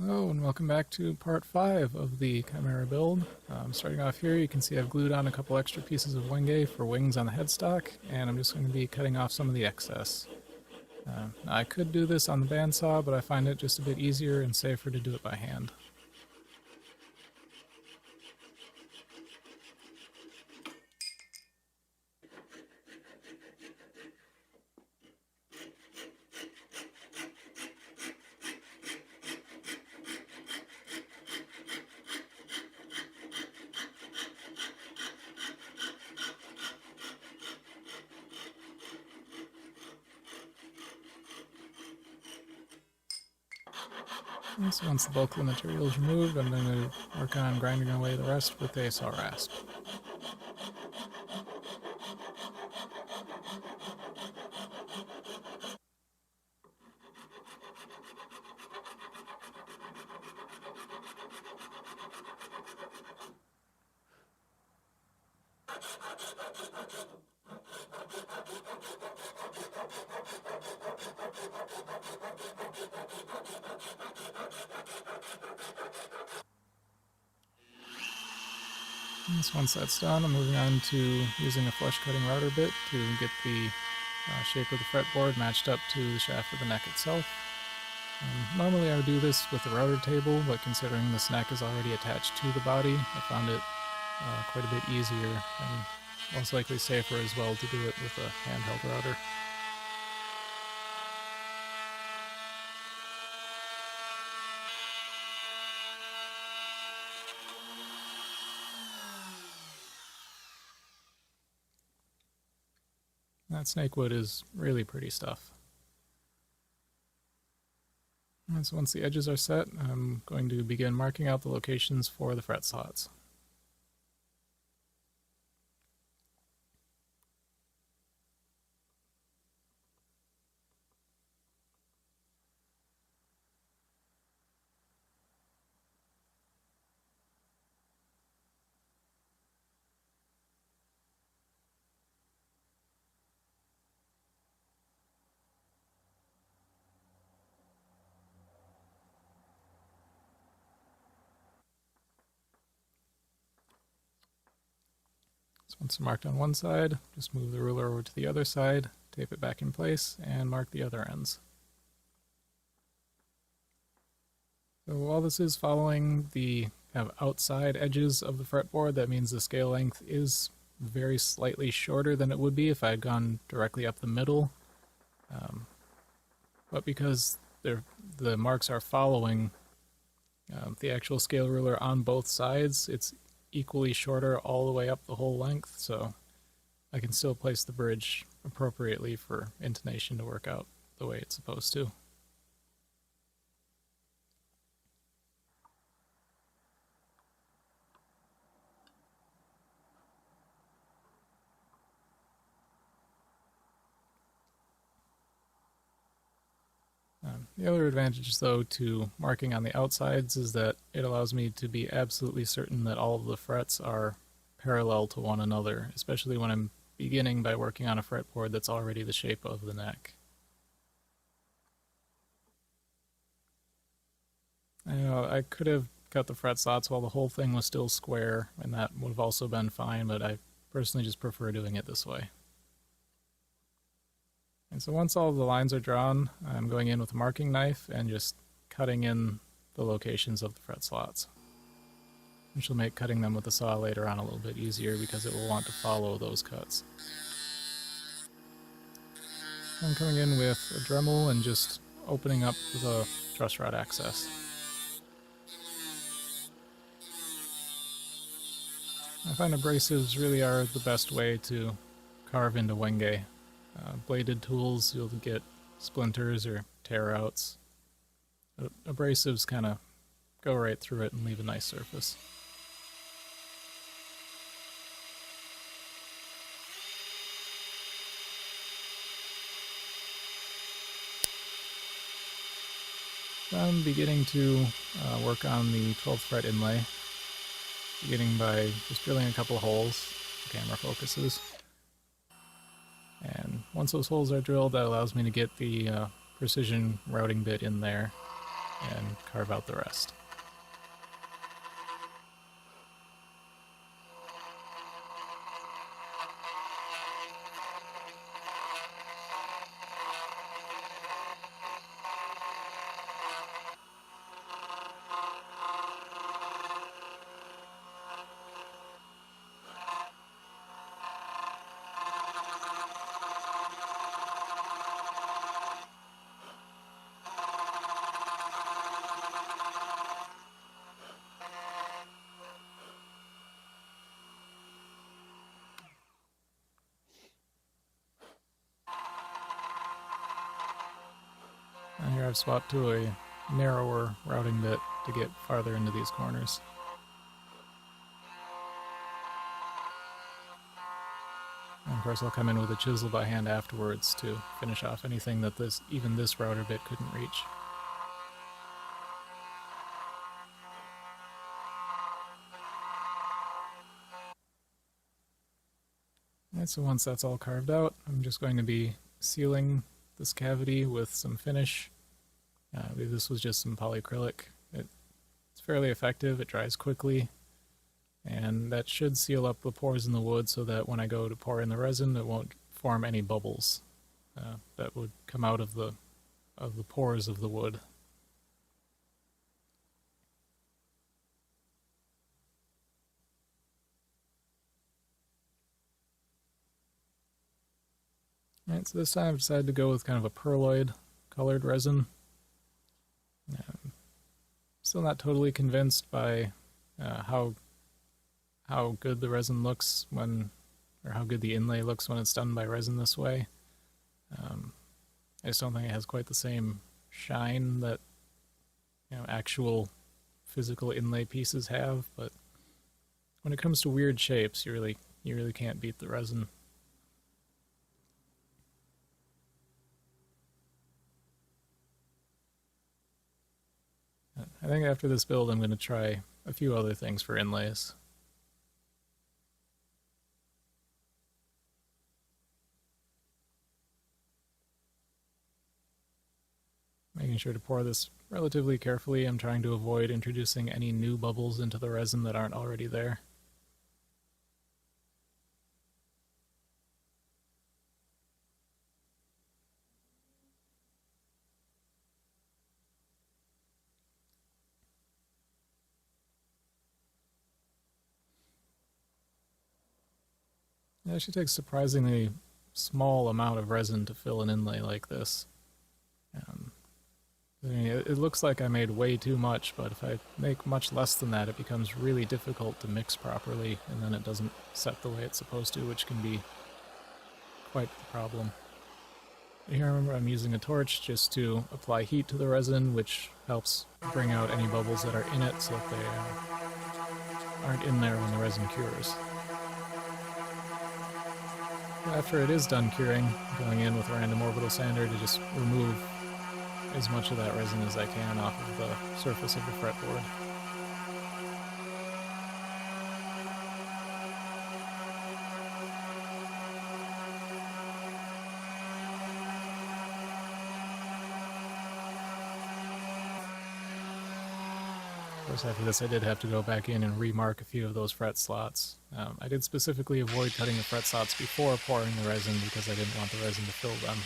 Hello and welcome back to part 5 of the Chimera build. Starting off here, you can see I've glued on a couple extra pieces of Wenge for wings on the headstock, and I'm just going to be cutting off some of the excess. I could do this on the bandsaw, but I find it just a bit easier and safer to do it by hand. And so once the bulk of the material is removed, I'm going to work on grinding away the rest with a saw rasp. And so once that's done, I'm moving on to using a flush cutting router bit to get the shape of the fretboard matched up to the shaft of the neck itself. Normally I would do this with a router table, but considering this neck is already attached to the body, I found it quite a bit easier and most likely safer as well to do it with a handheld router. That snakewood is really pretty stuff. And so once the edges are set, I'm going to begin marking out the locations for the fret slots. So once marked on one side, just move the ruler over to the other side, tape it back in place, and mark the other ends. So while this is following the kind of outside edges of the fretboard, that means the scale length is very slightly shorter than it would be if I had gone directly up the middle. But because the marks are following the actual scale ruler on both sides, it's equally shorter all the way up the whole length, so I can still place the bridge appropriately for intonation to work out the way it's supposed to. The other advantage, though, to marking on the outsides is that it allows me to be absolutely certain that all of the frets are parallel to one another, especially when I'm beginning by working on a fretboard that's already the shape of the neck. I know I could have cut the fret slots while the whole thing was still square, and that would have also been fine, but I personally just prefer doing it this way. And so once all of the lines are drawn, I'm going in with a marking knife and just cutting in the locations of the fret slots, which will make cutting them with the saw later on a little bit easier because it will want to follow those cuts. I'm coming in with a Dremel and just opening up the truss rod access. I find abrasives really are the best way to carve into Wenge. Bladed tools, you'll get splinters or tear outs. Abrasives kind of go right through it and leave a nice surface. I'm beginning to work on the 12th fret inlay, beginning by just drilling a couple of holes. The camera focuses. And once those holes are drilled, that allows me to get the precision routing bit in there. and carve out the rest. And here I've swapped to a narrower routing bit to get farther into these corners. And of course I'll come in with a chisel by hand afterwards to finish off anything that even this router bit couldn't reach. Alright, so once that's all carved out, I'm just going to be sealing this cavity with some finish. I believe this was just some polyacrylic. It's fairly effective, it dries quickly, and that should seal up the pores in the wood so that when I go to pour in the resin, it won't form any bubbles that would come out of the pores of the wood. Alright, so this time I've decided to go with kind of a pearloid colored resin. Still not totally convinced by how good the resin looks or how good the inlay looks when it's done by resin this way. I just don't think it has quite the same shine that actual physical inlay pieces have. But when it comes to weird shapes, you really can't beat the resin. I think after this build I'm going to try a few other things for inlays. Making sure to pour this relatively carefully. I'm trying to avoid introducing any new bubbles into the resin that aren't already there. It actually takes a surprisingly small amount of resin to fill an inlay like this. I mean, it looks like I made way too much, but if I make much less than that, it becomes really difficult to mix properly, and then it doesn't set the way it's supposed to, which can be quite the problem. Here, remember, I'm using a torch just to apply heat to the resin, which helps bring out any bubbles that are in it so that they aren't in there when the resin cures. After it is done curing, going in with a random orbital sander to just remove as much of that resin as I can off of the surface of the fretboard. Of course, after this I did have to go back in and remark a few of those fret slots. I did specifically avoid cutting the fret slots before pouring the resin because I didn't want the resin to fill them,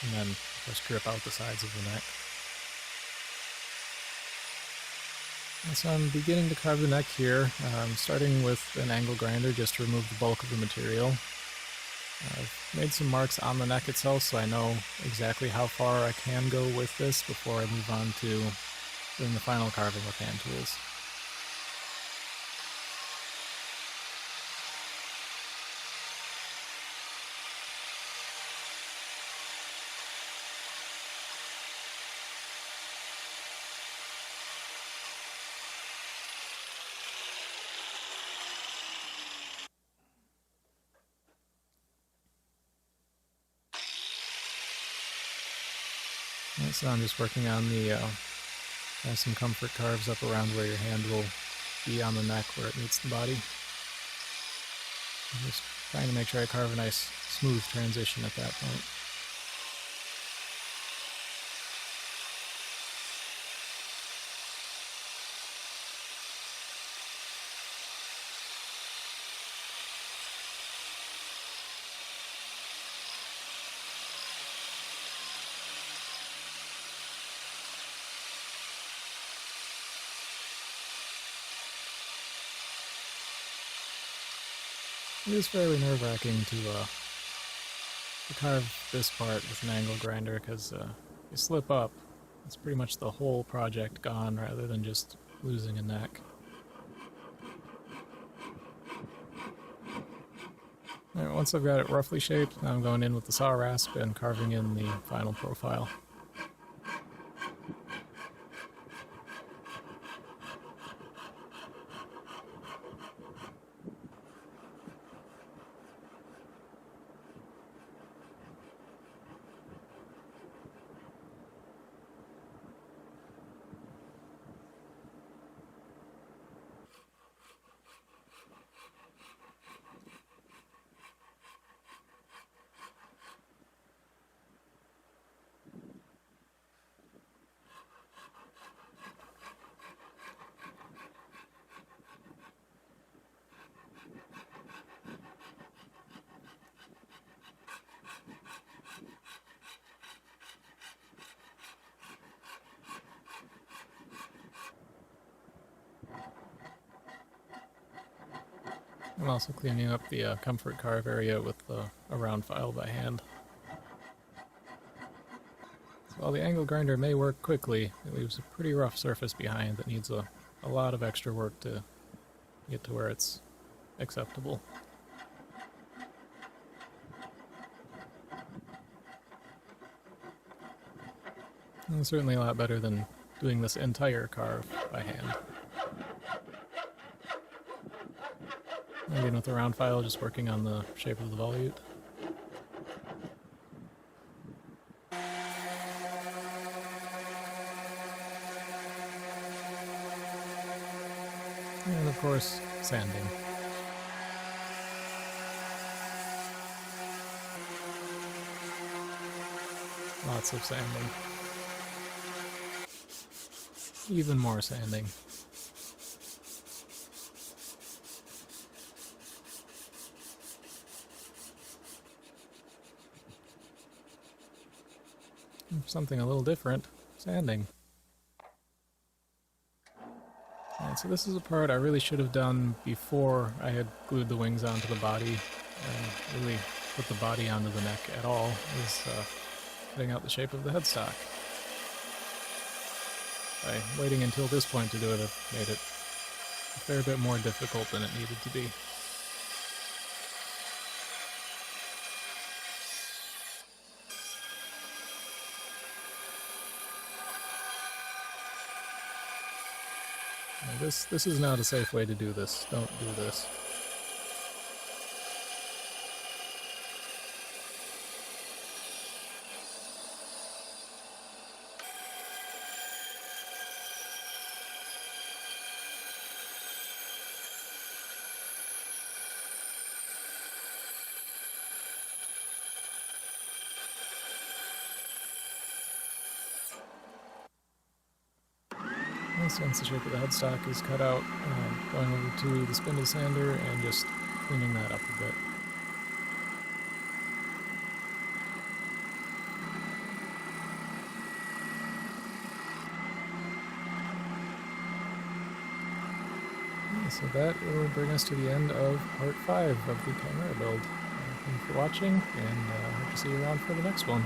and then of course drip out the sides of the neck. And so I'm beginning to carve the neck here, starting with an angle grinder just to remove the bulk of the material. I've made some marks on the neck itself so I know exactly how far I can go with this before I move on to doing the final carving with hand tools. And so I'm just working on the some comfort carves up around where your hand will be on the neck where it meets the body. I'm just trying to make sure I carve a nice smooth transition at that point. It is fairly nerve-wracking to carve this part with an angle grinder, because you slip up, it's pretty much the whole project gone rather than just losing a neck. Alright, once I've got it roughly shaped, now I'm going in with the saw rasp and carving in the final profile. I'm also cleaning up the comfort carve area with a round file by hand. So while the angle grinder may work quickly, it leaves a pretty rough surface behind that needs a lot of extra work to get to where it's acceptable. And it's certainly a lot better than doing this entire carve by hand. Again, with the round file, just working on the shape of the volute. And of course, sanding. Lots of sanding. Even more sanding. Something a little different, sanding. Alright, so this is a part I really should have done before I had glued the wings onto the body, and really put the body onto the neck at all, is cutting out the shape of the headstock. By waiting until this point to do it, I've made it a fair bit more difficult than it needed to be. This is not a safe way to do this. Don't do this. Once the shape of the headstock is cut out, going over to the spindle sander and just cleaning that up a bit. So that will bring us to the end of part 5 of the Chimera build. Thank you for watching, and I hope to see you around for the next one.